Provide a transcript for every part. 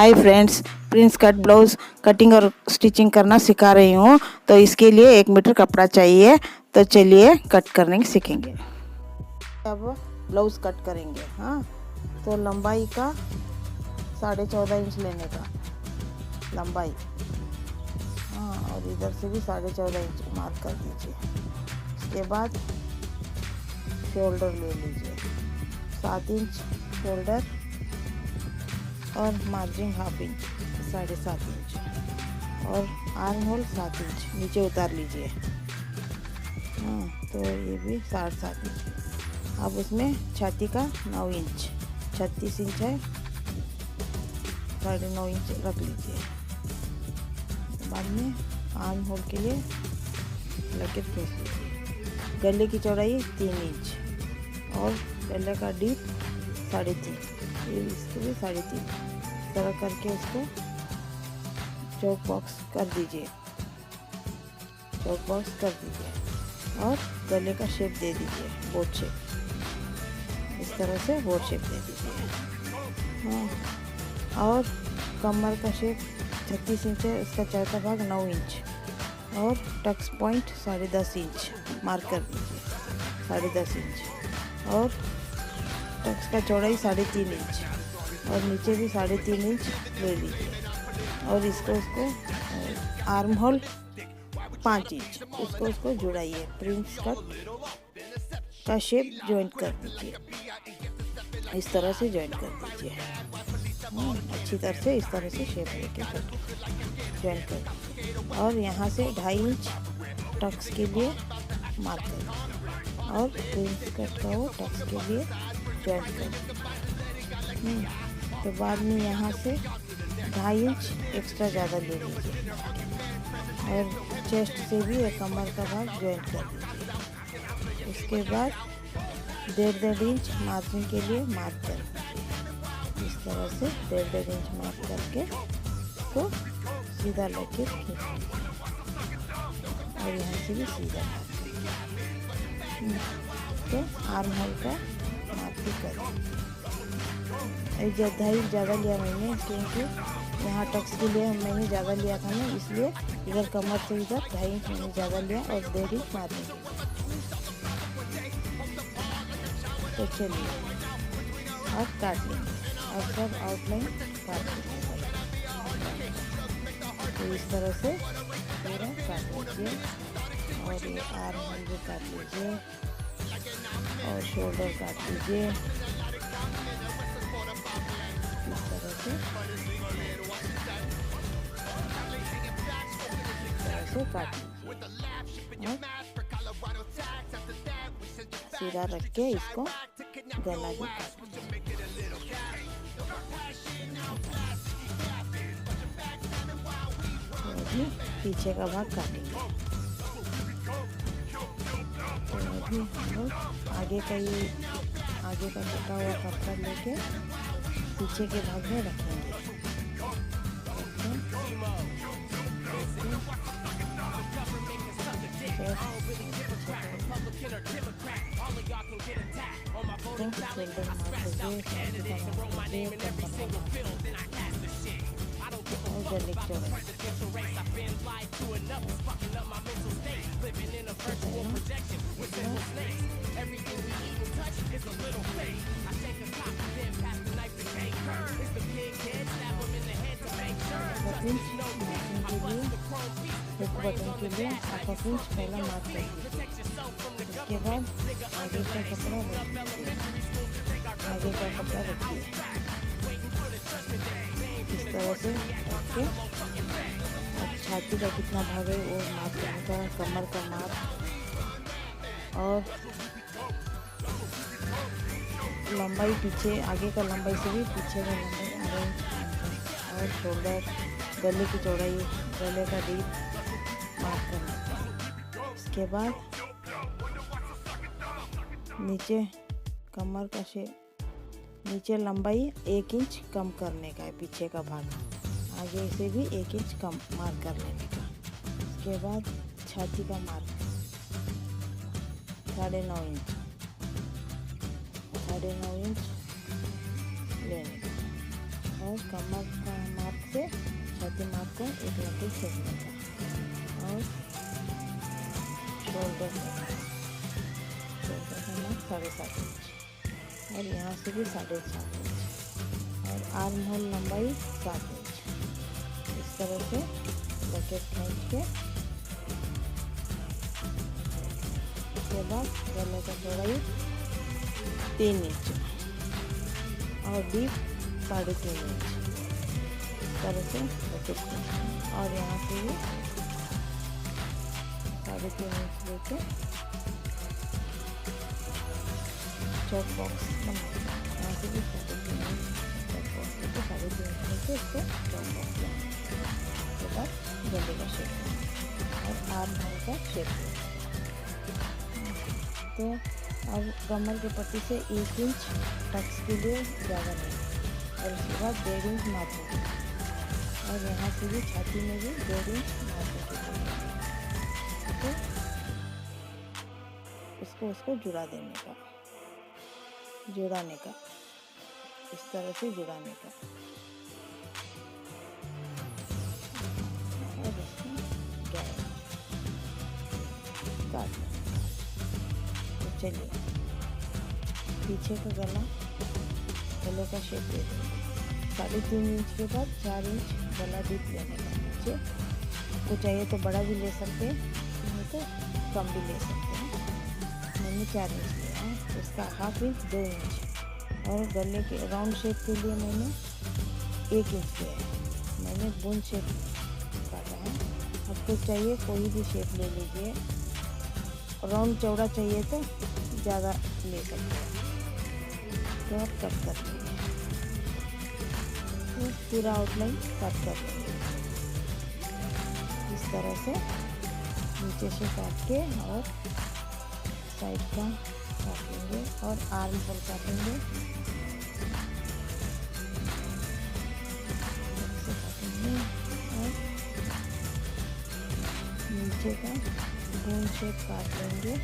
Hi friends, Prince cut blouse cutting और stitching करना सिखा रही हूँ। तो इसके लिए 1 मीटर कपड़ा चाहिए। तो चलिए कट करने सीखेंगे। अब ब्लाउज़ कट करेंगे। हाँ, तो लंबाई का 14.5 इंच लेने का लंबाई। हाँ, और इधर से भी 14.5 इंच मार्क कर दीजिए। इसके बाद शोल्डर ले लीजिए 7 इंच शोल्डर और मार्जिन ½ इंच 7.5 इंच और आर्म होल 7 इंच नीचे उतार लीजिए। हाँ, तो ये भी 7.5 इंच। अब उसमें छाती का 9 इंच 36 इंच है, 9.5 इंच रख लीजिए। बाद में आर्म होल के लिए लकीर खींच लीजिए। गले की चौड़ाई 3 इंच और गले का डीप 3.5, इसको भी 3.5 इस तरह करके इसको चौक बॉक्स कर दीजिए। चौक बॉक्स कर दीजिए और गले का शेप दे दीजिए, बोट शेप। इस तरह से बोट शेप दे दीजिए। हाँ, और कमर का शेप 36 इंच है, इसका चौथा भाग 9 इंच और टक्स पॉइंट 10.5 इंच मार्क कर दीजिए। 10.5 इंच और टक्स का चौड़ाई 3.5 इंच और नीचे भी 3.5 इंच ले लीजिए। और इसको आर्म होल 5 इंच इसको जुड़ाइए। प्रिंस कट का शेप जॉइंट कर दीजिए। इस तरह से जॉइंट कर दीजिए। अच्छी तरह से इस तरह से शेप लेके जॉइंट कर दीजिए। और यहाँ से 2.5 इंच टक्स के लिए मार्क कर दीजिए और प्रिंस कट का वो टक्स के लिए जॉइंट कर दीजिए। तो बाद में यहाँ से 2.5 इंच एक्स्ट्रा ज़्यादा ले लीजिए और चेस्ट से भी एक कमर का भाग जॉइंट कर दीजिए। उसके बाद 1.5 इंच मार्जिन के लिए मार्क कर दीजिए। इस तरह से 1.5 इंच मार्क करके इसको सीधा लेके खींच लीजिए और यहाँ से भी सीधा मार्क कीजिए। तो आर्म होल का मार्क भी कर दीजिए। 2.5 इंच ज़्यादा लिया मैंने, क्योंकि यहाँ टक्स के लिए मैंने ज़्यादा लिया था ना, इसलिए इधर कमर से इधर 2.5 इंच मैंने ज़्यादा लिया और 1.5 इंच मार्जिन। तो चलिए अब काट लेंगे और सब आउटलाइन काट लेंगे। तो इस तरह से पूरा काट लीजिए और ये आर्म होल भी काट लीजिए और शोल्डर काट लीजिए। इस तरह से काट लीजिए और सीधा रख के इसको गला भी काट लीजिए। तो अभी पीछे का भाग काटेंगे। तो अभी हम लोग आगे का कटा हुआ कपड़ा लेके पीछे के भाग में रखेंगे। एक बटन के लिए ½ इंच पहला मार्क कर दीजिए। उसके बाद आगे का कपड़ा रखिए। इस तरह से रख के छाती का कितना भाग है वो मार्क करने का, कमर का मार्क और लंबाई पीछे आगे का लंबाई से भी पीछे का लंबाई 2.5 इंच और शोल्डर, गले की चौड़ाई, गले का डीप मार्क करना है। इसके बाद नीचे कमर का नीचे लंबाई 1 इंच कम करने का है, पीछे का भाग आगे से भी 1 इंच कम मार्क कर लेने का। इसके बाद छाती का मार्क 9.5 इंच 9.5 इंच लेने का। और कमर का मार्क से छाती मार्क को एक लकीर खींचने का और शोल्डर का मार्क 7.5 इंच और यहाँ से भी 7.5 इंच और आर्म होल लंबाई 7 इंच। इस तरह से लकीर खींच के उसके बाद गले का चौड़ाई 3 इंच और डीप 3.5 इंच इस तरह से लकीर और यहाँ से भी 3.5 इंच लेके चौक बॉक्स बनाएंगे। यहाँ से भी 3.5 इंच चौक बॉक्स लेके 3.5 इंच लेके इसको चौक बॉक्स बनाएंगे। उसके बाद गले का शेप और आर्म होल का शेप। तो अब कमर के पट्टी से 1 इंच टक्स के लिए ज़्यादा नहीं और उसके बाद 1.5 इंच माथे और यहाँ से भी छाती में भी 1.5 इंच माथे के लिए तो उसको जुड़ा देने का, जुड़ाने का, इस तरह से जुड़ाने का और इसको काट लेना। तो चलिए पीछे का गले का शेप दे देंगे। 3.5 इंच के बाद 4 इंच गला डीप लेने का नीचे। आपको चाहिए तो बड़ा भी ले सकते हैं, नहीं तो कम भी ले सकते हैं। मैंने 4 इंच लिया है, उसका हाफ इंच 2 इंच और गले के राउंड शेप के लिए मैंने 1 इंच लिया है। मैंने बूंद शेप काटा है। आपको चाहिए कोई भी शेप ले लीजिए। राउंड चौड़ा चाहिए तो ज़्यादा ले सकते हैं। तो आप कट कर लेंगे, तो पूरा आउटलाइन कट कर लेंगे इस तरह से नीचे से काट के और साइड का काट लेंगे और आर्म होल काटेंगे। ऐसे काटेंगे और नीचे का बूंद शेप काट लेंगे,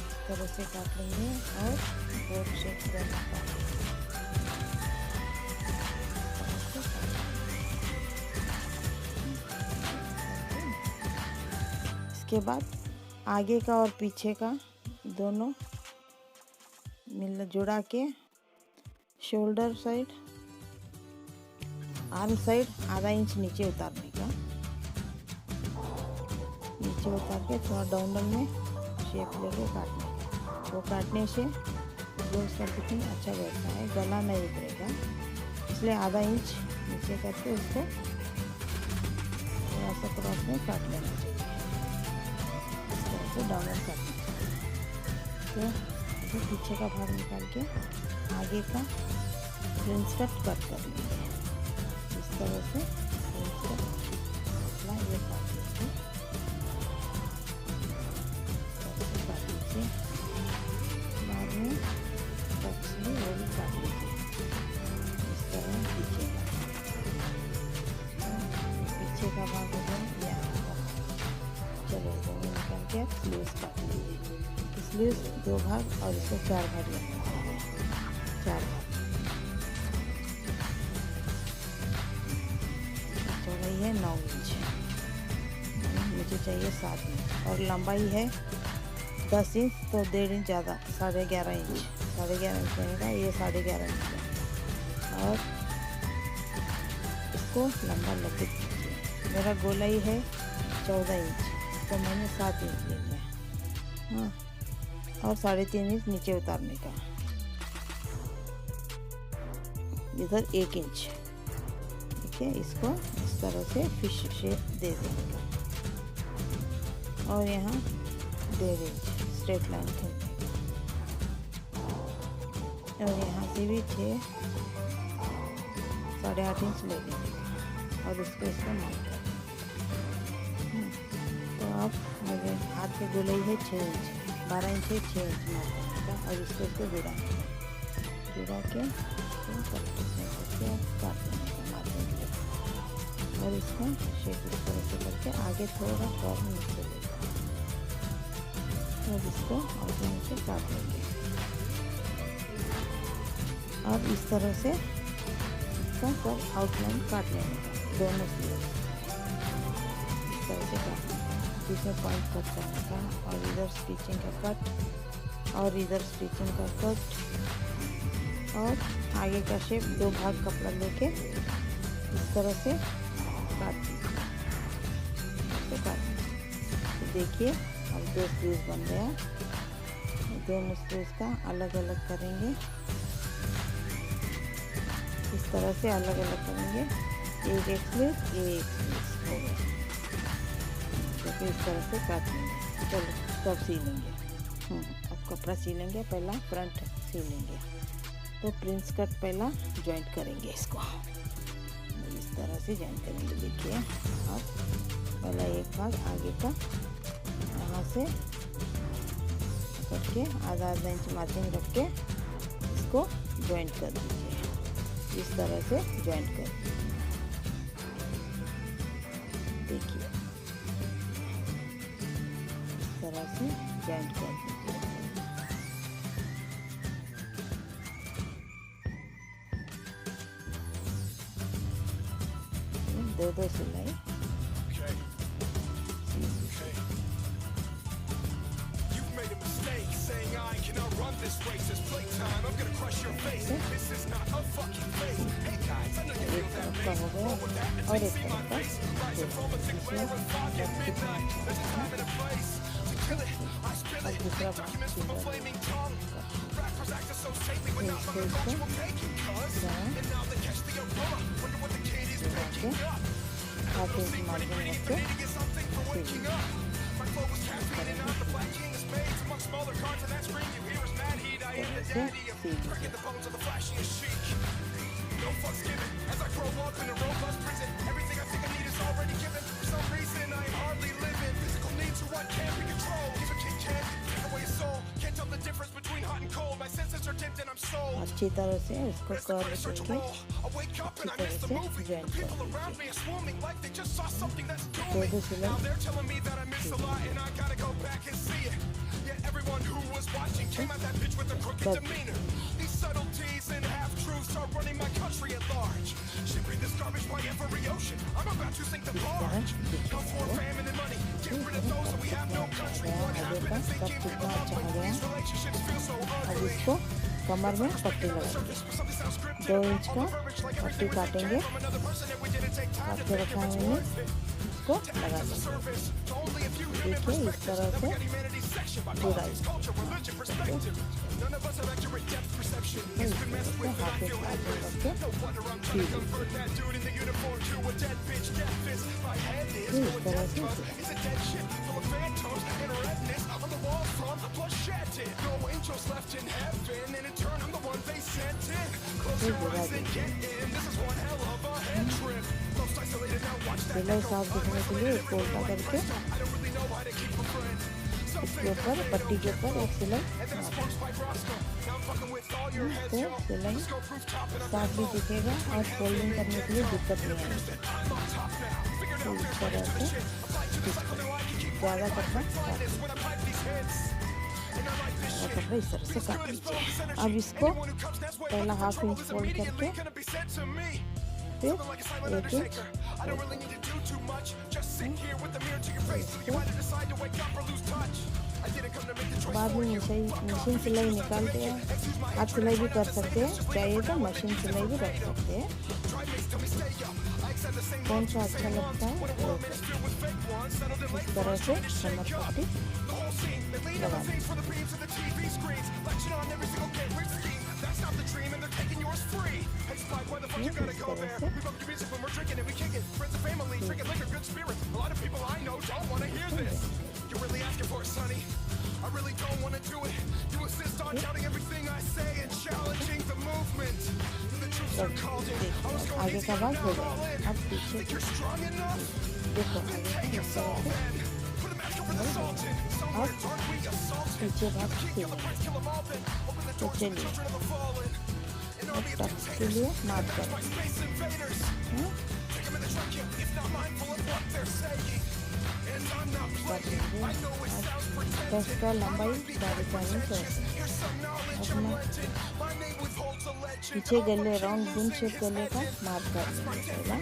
इस तरह से काट लेंगे और बोट शेप करना काट लेंगे। इसके बाद आगे का और पीछे का दोनों जुड़ा के शोल्डर साइड, आर्म साइड आधा इंच नीचे उतारने का, नीचे उतार के थोड़ा डाउनल में शेप लेके काटने का। वो काटने से जो उसका फिटिंग अच्छा बैठता है, गला नहीं उतरेगा, इसलिए आधा इंच नीचे करके उसको थोड़ा सा क्रॉस में काट लेना चाहिए। इस तरह से डाउनल काटना चाहिए। तो पीछे का भाग निकाल के आगे का फ्रिंज कट कर लेंगे। इस तरह से फ्रिंज कट ये काट लेंगे, काट लीजिए। बाद में टक्स में वो भी काट लीजिए इस तरह। पीछे का भाग हो गया यहाँ का। चलो दोनों निकाल के स्लीव्स काट लीजिए। स्लीव्स 2 भाग और इसको 4 भाग लेना चाहिए, 4 भाग। चौड़ाई है 9 इंच, मुझे चाहिए 7 इंच और लंबाई है 10 इंच, तो 1.5 इंच ज़्यादा 11.5 इंच, 11.5 इंच रहेगा, ये 11.5 इंच है। और इसको लंबा लकीर कीजिए। मेरा गोलाई है 14 इंच, तो मैंने 7 इंच ले लिया। हाँ, और 3.5 इंच नीचे उतारने का, इधर 1 इंच। ठीक है, इसको इस तरह से फिश शेप दे देने का और यहाँ 1.5 इंच स्ट्रेट लाइन खींचने का और यहाँ से भी 8.5 इंच ले लेने का और इसको मार्क कर। तो आप मेरे हाथ पे गोलाई है 6 इंच, 12 इंच है, 6 इंच मार्क करने का और इसको जुड़ा के काट देने का मार्जिन के लिए और इसको शेप इस तरह से करके आगे थोड़ा फॉर्म नीचे लेगा और इसको आगे नीचे काट लेंगे। अब इस तरह से इसका सब आउटलाइन काट लेंगे, दोनों स्लीव इस तरह से काटना है, जिसमें पॉइंट कट करने का और इधर स्टिचिंग का कट और इधर स्टिचिंग का कट और आगे का शेप दो भाग कपड़ा लेके इस तरह से काट तो देखिए अब दो स्लीव बन गया। दोनों स्लीव का अलग अलग करेंगे, इस तरह से अलग अलग करेंगे, एक स्लीव हो गया। तो इस तरह से काट लेंगे। चलो सब सी लेंगे। अब कपड़ा सी लेंगे, पहला फ्रंट सी लेंगे। तो प्रिंस कट पहला जॉइंट करेंगे, इसको इस तरह से जॉइंट करेंगे। देखिए अब पहला एक भाग आगे का यहाँ से करके आधा इंच मार्जिन रख के इसको जॉइंट कर दीजिए, इस तरह से जॉइंट कर दीजिए। देखिए इस तरह से जॉइंट कर दीजिए। दो सिलाई एक तरफ का हो गया और एक तरफ का और दूसरा हाफ इंच मार्जिन रख के no fucks given as I grow up in a robust prison. Everything I think I need is already given. For some reason I am hardly living. Physical needs are what can't be controlled. If a kid can't take away his soul, can't tell the difference between hot and cold. My senses are dimmed and I'm sold. अच्छी तरह से इसको curve करके अच्छी तरह से join people around me are swarming like they just saw something that's doing. Now they're telling me that I miss a lot and I gotta go back and see it. Yet everyone who was watching came at that bitch with a crooked demeanor. These subtleties and half-truths are running my country at large. Shipping this garbage by every ocean. I'm about to sink the barge. Come for famine and money. Get rid of those and we have no country. What happened to thinking people love the way these relationships feel so अब ugly. इसको कमर में पट्टी लगाएंगे, 2 inch का पट्टी काटेंगे, काट के रखा है मैंने, इसको लगा देंगे। देखिए इस तरह से जुड़ाई हाथ के आगे रख के इस तरह से सिलाई साफ दिखने के लिए इसको उल्टा करके इसके ऊपर पट्टी के ऊपर एक सिलाई तो सिलाई साफ भी दिखेगा और फोल्डिंग करने के लिए दिक्कत नहीं आएगी। तो इस तरह से ज़्यादा कपड़ा इस तरह से काट लीजिए। अब इसको पहला हाफ इंच फोल्ड करके फिर 1 इंच बाद में मशीन सिलाई निकालते हैं, हाथ सिलाई भी कर सकते हैं, चाहिए तो मशीन सिलाई भी रख सकते हैं, कौन सा अच्छा लगता है वो। इस तरह से कमर पट्टी लगा दें। I really don't want to do it. You insist on doubting everything I say and challenging the movement. The troops are called in. I was going आगे का भाग हो गया। अब पीछे think you're strong enough? देखो आगे इस तरह से Put a mask over the sultan. Somewhere dark we assaulted. पीछे भाग Kill सीधा। the price, kill them all then. Open the तो door to the चलिए children of the fallen. An army of टक के लिए मार्क by करें। space invaders. Take them in the trunk, if not mindful of what they're saying. काट लेंगे। 10 का लंबाई 4.5 इंच। अपना पीछे गले राउंड बूंद शेप गले का मार्क कर लेंगे। पहला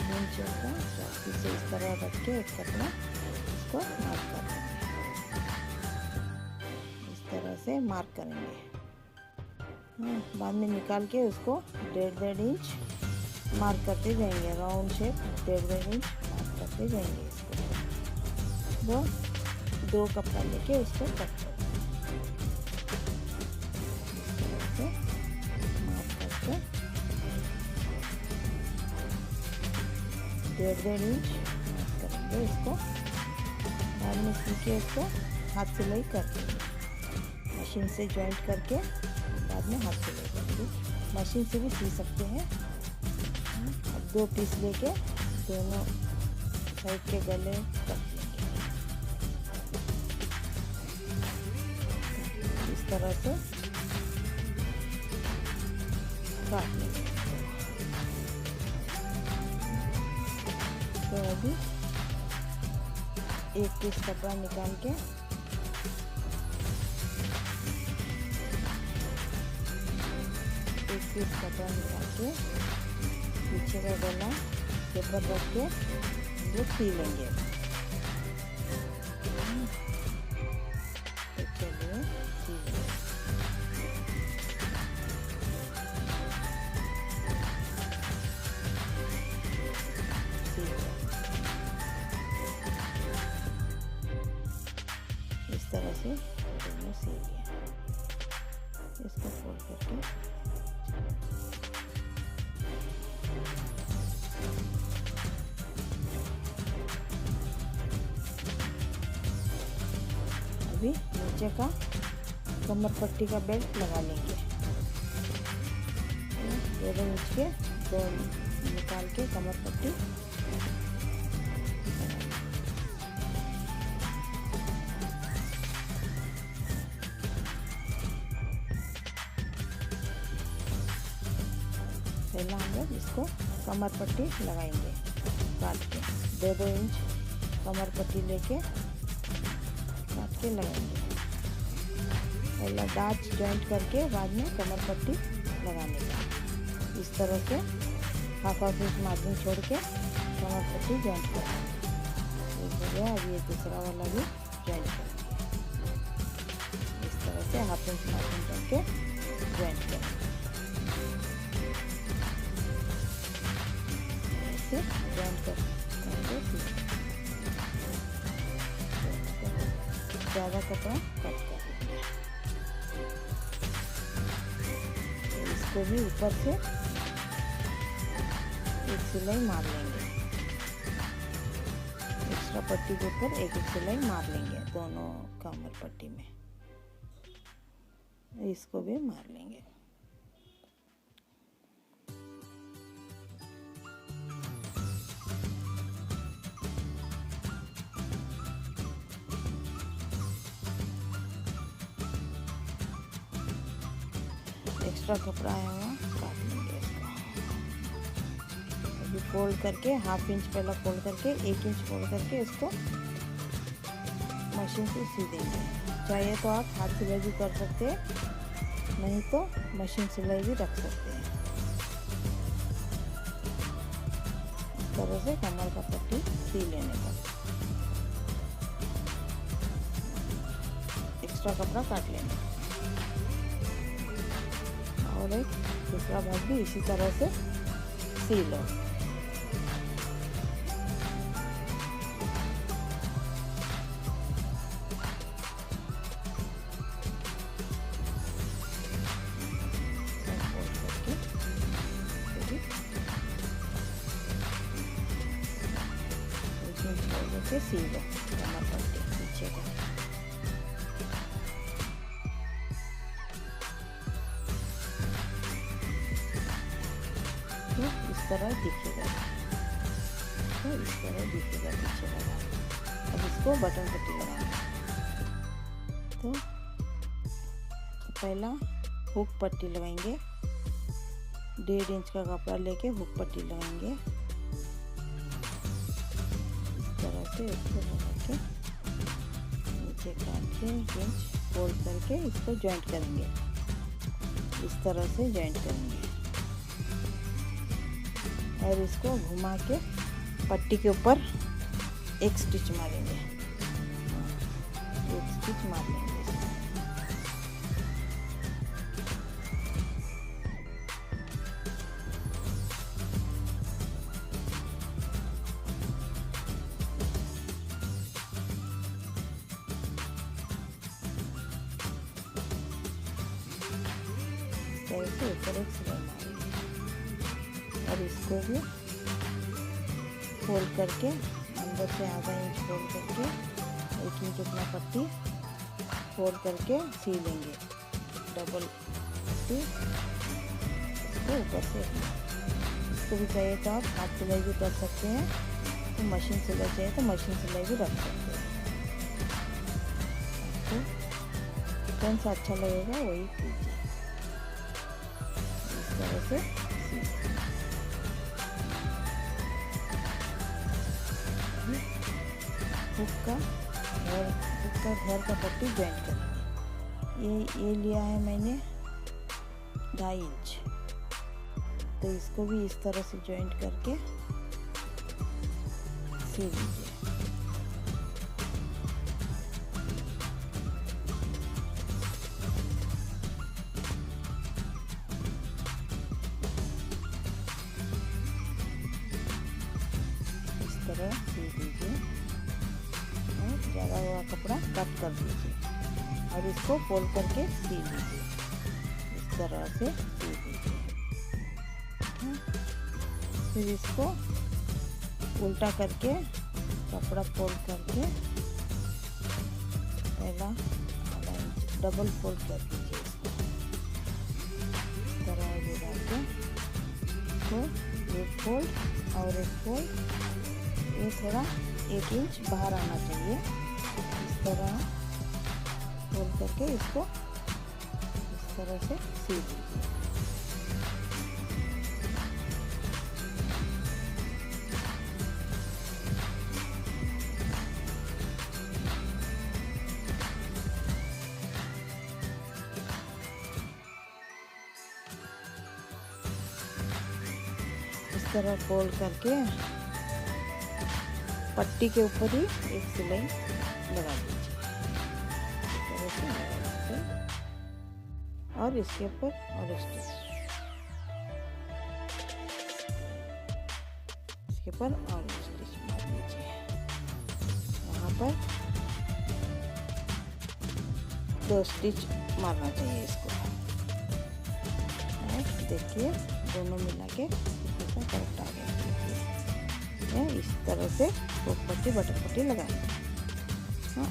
बूंद शेप का पीछे इस तरह रख के एक कपड़ा इसको मार्क कर लेंगे। इस तरह से मार्क करेंगे। बाद में निकाल के उसको 1.5 इंच मार्क करते जाएंगे। राउंड शेप 1.5 इंच मार्क करते जाएंगे। इसको दो कपड़ा लेके उसको कट कर मार्क करके 1.5 इंच मार्क करेंगे इसको। बाद में सीखे इसको हाथ सिलाई करके मशीन से जॉइंट करके बाद में हाथ सिलाई करके मशीन से भी सी सकते हैं। अब 2 पीस लेके दोनों साइड के गले कट लेंगे। इस तरह से काट लेंगे। तो अभी एक पीस कपड़ा निकाल के पीछे का गला पेपर रख के हम लोग सी लेंगे। चलिए सी लेंगे। इस तरह से दोनों सी लिया। इसको फोल्ड करके अभी नीचे का कमर पट्टी का बेल्ट लगा लेंगे। 1.5 इंच के दो निकाल के कमर पट्टी पहला हम लोग इसको कमर पट्टी लगाएंगे। काट के 2 इंच कमर पट्टी लेके काट के लगाएंगे। पहला दांत जॉइंट करके बाद में कमर पट्टी लगाने का। इस तरह से हाफ इंच मार्जिन छोड़ के कमर पट्टी जॉइंट करेंगे। हो गया। अब ये दूसरा वाला भी जॉइंट करेंगे। इस तरह से हाफ इंच मार्जिन छोड़ के जॉइंट करेंगे। जॉइंट करके ज़्यादा कपड़ा कट कर लेंगे। इसको भी ऊपर से एक सिलाई मार लेंगे। एक्स्ट्रा पट्टी के ऊपर एक सिलाई मार लेंगे दोनों कमर पट्टी में। इसको भी मार लेंगे। एक्स्ट्रा कपड़ा आया हुआ काट लेंगे इसको। अभी फोल्ड करके हाफ इंच पहला फोल्ड करके 1 इंच फोल्ड करके इसको मशीन से सी देंगे। चाहिए तो आप हाथ सिलाई भी कर सकते हैं, नहीं तो मशीन सिलाई भी रख सकते हैं। इस तरह से कमर का पट्टी सी लेने का। एक्स्ट्रा कपड़ा काट लेना और एक दूसरा भाग भी इसी तरह से सी लो। सी लो कमर पट्टी पीछे का। तो इस तरह दिखेगा। पीछे वाला। अब इसको बटन पट्टी लगाएंगे। तो पहला हुक पट्टी लगाएंगे। 1.5 इंच का कपड़ा लेके हुक पट्टी लगाएंगे। से इसको लगा के नीचे काट के इंच फोल्ड करके इसको जॉइंट करेंगे। इस तरह से जॉइंट करेंगे और इसको घुमा के पट्टी के ऊपर एक स्टिच मारेंगे। एक स्टिच मार लेंगे। ऐसे ऊपर एक सिलाई मारेंगे और इसको भी फोल्ड करके अंदर से आधा इंच फोल्ड करके 1 इंच उतना पट्टी फोल्ड करके सी लेंगे। डबल पट्टी इसको ऊपर से। इसको भी चाहिए तो आप हाथ सिलाई भी कर सकते हैं, तो मशीन सिलाई चाहिए तो मशीन सिलाई भी रख सकते हैं। तो कौन सा अच्छा लगेगा वही कीजिए। इस तरह से हुक का घर का पट्टी जॉइंट करेंगे। ये लिया है मैंने 2.5 इंच, तो इसको भी इस तरह से जॉइंट करके सी लीजिए। इस तरह सी दीजिए और ज़्यादा हुआ कपड़ा कट कर दीजिए और इसको फोल्ड करके सी लीजिए। इस तरह से सी दीजिए। फिर इसको उल्टा करके कपड़ा फोल्ड करके पहला आधा इंच डबल फोल्ड कर दीजिए। इसको इस तरह गिरा के इसको एक फोल्ड और एक फोल्ड, ये थोड़ा 1 इंच बाहर आना चाहिए। इस तरह फोल्ड करके इसको इस तरह से सी दीजिए। इस तरह फोल्ड करके पट्टी के ऊपर ही एक सिलाई लगा दीजिए। इस तरह से लगा दीजिए और इसके ऊपर और स्टिच, इसके ऊपर और स्टिच मार दीजिए। यहाँ पर 2 स्टिच मारना चाहिए इसको। देखिए दोनों मिला के करेक्ट आ गया। इस तरह से हुक पट्टी बटन पट्टी लगाएंगे।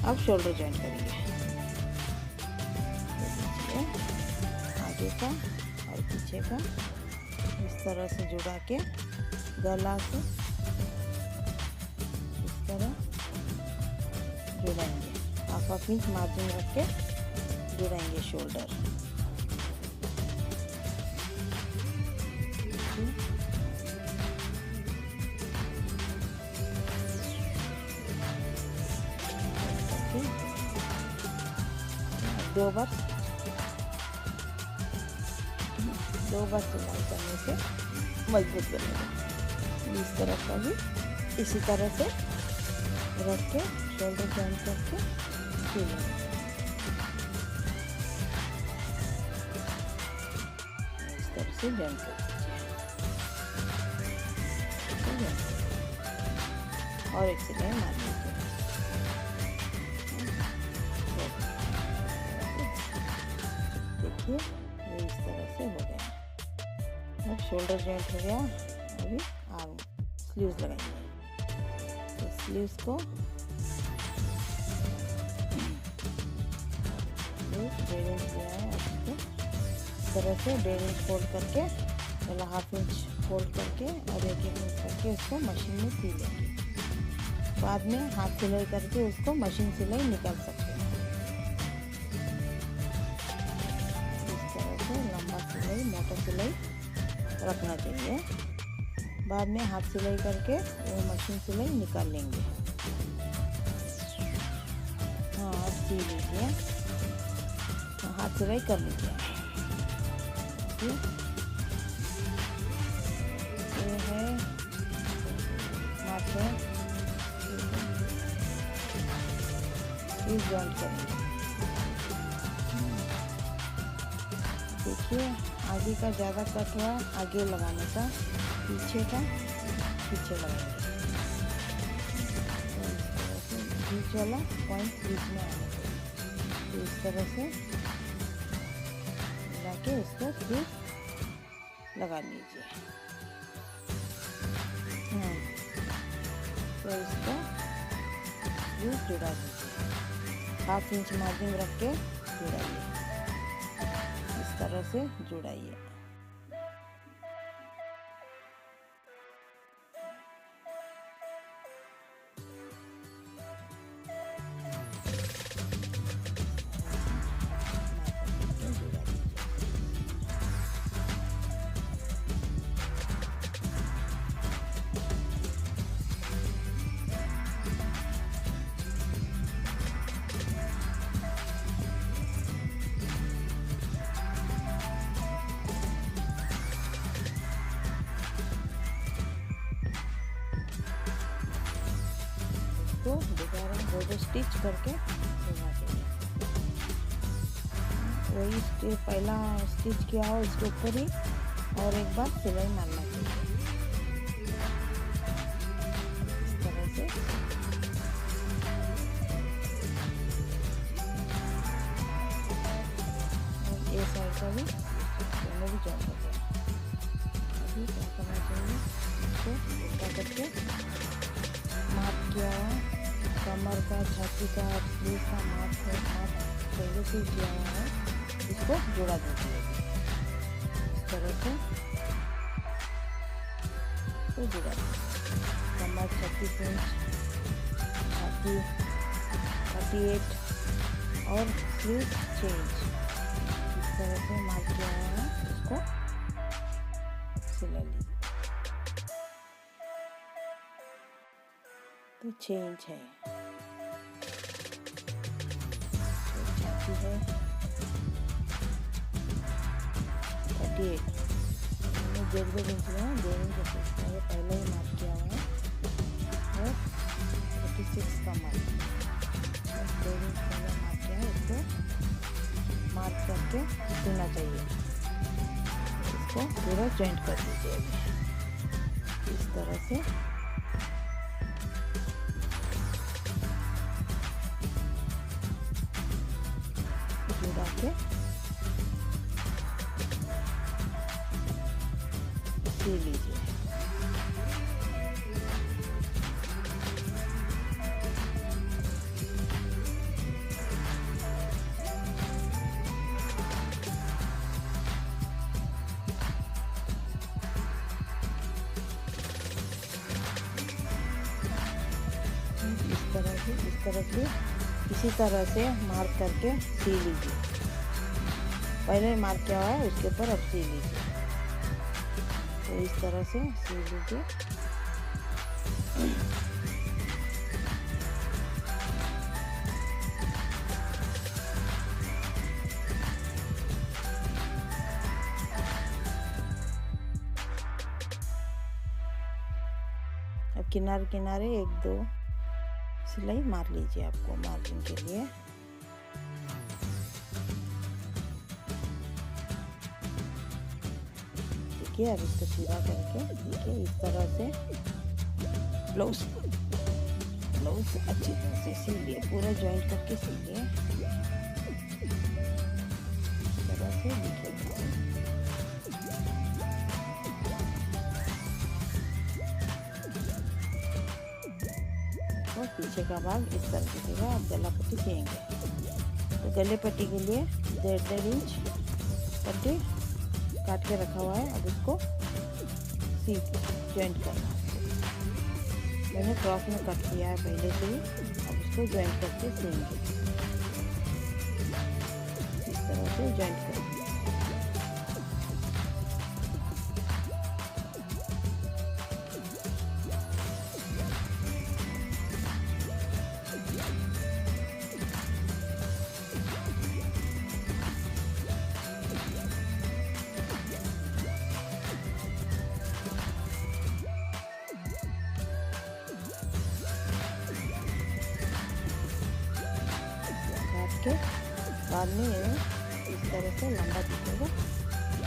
अब शोल्डर जॉइंट करेंगे। आगे का और पीछे का इस तरह से जुड़ा के गला से इस तरह जुड़ाएंगे। 1/2 इंच मार्जिन रख के जुड़ाएंगे शोल्डर। दो बार सिलाई करने से मजबूत बनेगा। इस तरह का भी इसी तरह से रख के शोल्डर जॉइंट करके सिलेंगे। इस तरह से जॉइंट कर दीजिए और एक सिलाई मार दीजिए। ये इस तरह से हो गया। अब शोल्डर जॉइंट हो गया। अभी आर्म स्लीव्स लगाएंगे। तो स्लीव्स को 1.5 इंच लिया है। इसको इस तरह से 1.5 इंच फोल्ड करके पहला 1/2 इंच फोल्ड करके और 1 इंच करके उसको मशीन में सी लेंगे। बाद में हाथ सिलाई करके उसको मशीन सिलाई निकाल सकते हैं। मोटा सिलाई रखना चाहिए। बाद में हाथ सिलाई करके वो मशीन सिलाई निकाल लेंगे। सी लीजिए, हाथ सिलाई कर लीजिए। ये है हाथ है, इस जॉइंट करेंगे। देखिए आगे का ज़्यादा कट हुआ, आगे लगाने का, पीछे का पीछे लगाएंगे। तो इस तरह से बीच वाला पॉइंट बीच में आने चाहिए। तो इस तरह से मिला के इसको फिर लगा लीजिए। तो इसको फिर जुड़ा दीजिए, 1/2 इंच मार्जिन रख के जुड़ाइए। इस तरह से जुड़ाइए। तो दोबारा 2 स्टिच करके लगा देंगे। वही पहला स्टिच किया हो इसके ऊपर ही और एक बार सिलाई मारना चाहिए। इस तरह से ये साइड का भी दोनों भी जॉइन कर दें। अभी क्या करना चाहिए, इसको उल्टा करके मार्क किया है, कमर का, छाती का, स्लीव का मार्क पहले से किया हुआ है, इसको जोड़ा दीजिए। इस तरह से तो जोड़ा दीजिए। कमर 36 इंच, छाती 38 और स्लीव 6 इंच। इस तरह से मार्क किया हुआ है, इसको सिला लीजिए। तो 6 इंच है, छाती है 38, मैंने 1.5 इंच में 2 इंच पहले ही मार्क किया हुआ है और 36 का मार्क 2 इंच पहले मार्क किया है। इसको मार्क करके सिलना चाहिए। इसको पूरा जॉइंट कर दीजिए इस तरह से। जुड़ा के सी लीजिए। इस तरह से इसी तरह से मार्क करके सी लीजिए। पहले मार्क किया हुआ है उसके ऊपर अब सी लीजिए। तो इस तरह से सी लीजिए। अब किनारे किनारे 1-2 सिलाई मार लीजिए आपको मार्जिन के लिए। देखिए अब इसको सीधा करके देखिए इस तरह से ब्लाउज अच्छी तरह से सिलिए, पूरा जॉइंट करके सिलिए। इस तरह से देखिए और पीछे का भाग इस तरह से देगा। आप गला पट्टी सिएंगे तो गले पट्टी के लिए 1.5 इंच पट्टी काट के रखा हुआ है। अब इसको सी जॉइंट करना है। मैंने क्रॉस में कट किया है पहले से ही। अब इसको जॉइंट करके सिएंगे। इस तरह से जॉइंट करेंगे। के बाद में ये इस तरह से लंबा दिखेगा।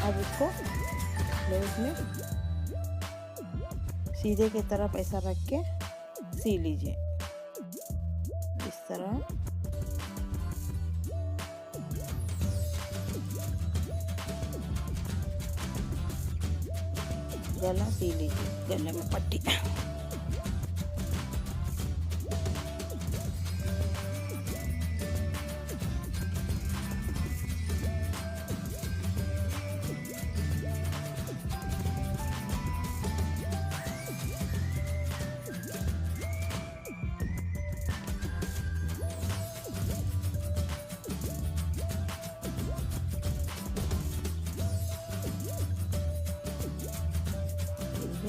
अब इसको प्लेट में सीधे की तरफ ऐसा रख के सी लीजिए इस तरह। गला सी लीजिए, गले में पट्टी।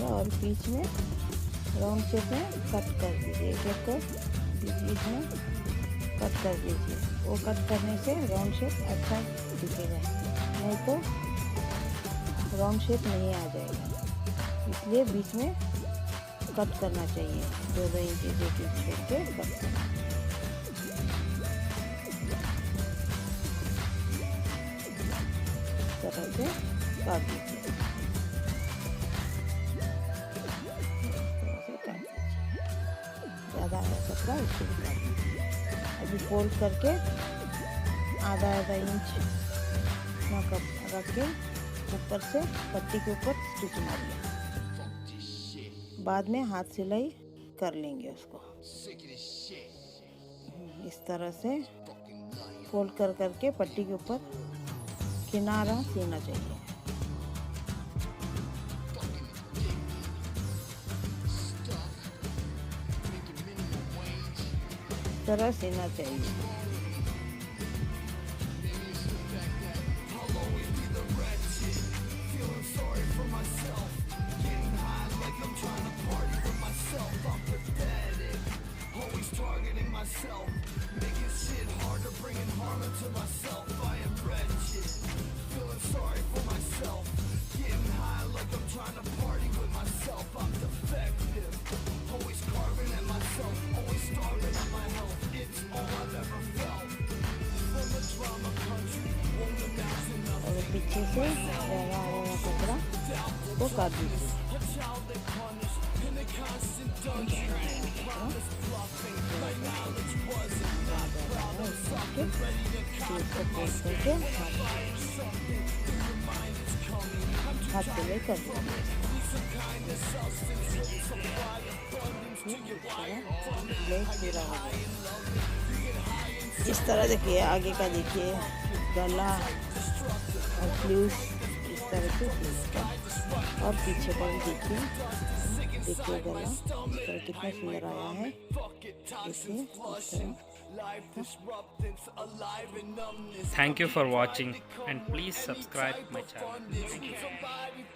और बीच में राउंड शेप में कट कर दीजिए, एक को बीच में कट कर दीजिए। वो कट करने से राउंड शेप अच्छा दिखेगा, नहीं तो राउंड शेप नहीं आ जाएगा। इसलिए बीच में कट करना चाहिए, 2-2 इंच छोड़ के कट करना। तरह से काट दीजिए। ज़्यादा कपड़ा उसको भी काट दीजिए। अभी फोल्ड करके आधा इंच रख के ऊपर से पट्टी के ऊपर स्टिच मारिए। बाद में हाथ सिलाई कर लेंगे उसको। इस तरह से फोल्ड करके पट्टी के ऊपर किनारा सीना चाहिए। तरह सीना चाहिए। पीछे से रवा कपड़ा को काट दीजिए। हाथ से ले कर इस तरह देखिए। आगे का देखिए, गला और स्लीव्स इस तरह से स्लीव्स का, और पीछे का भी देखिए गला इस तरह कितना सुंदर आया है। देखिए Thank you for watching and please subscribe my channel. Thank you.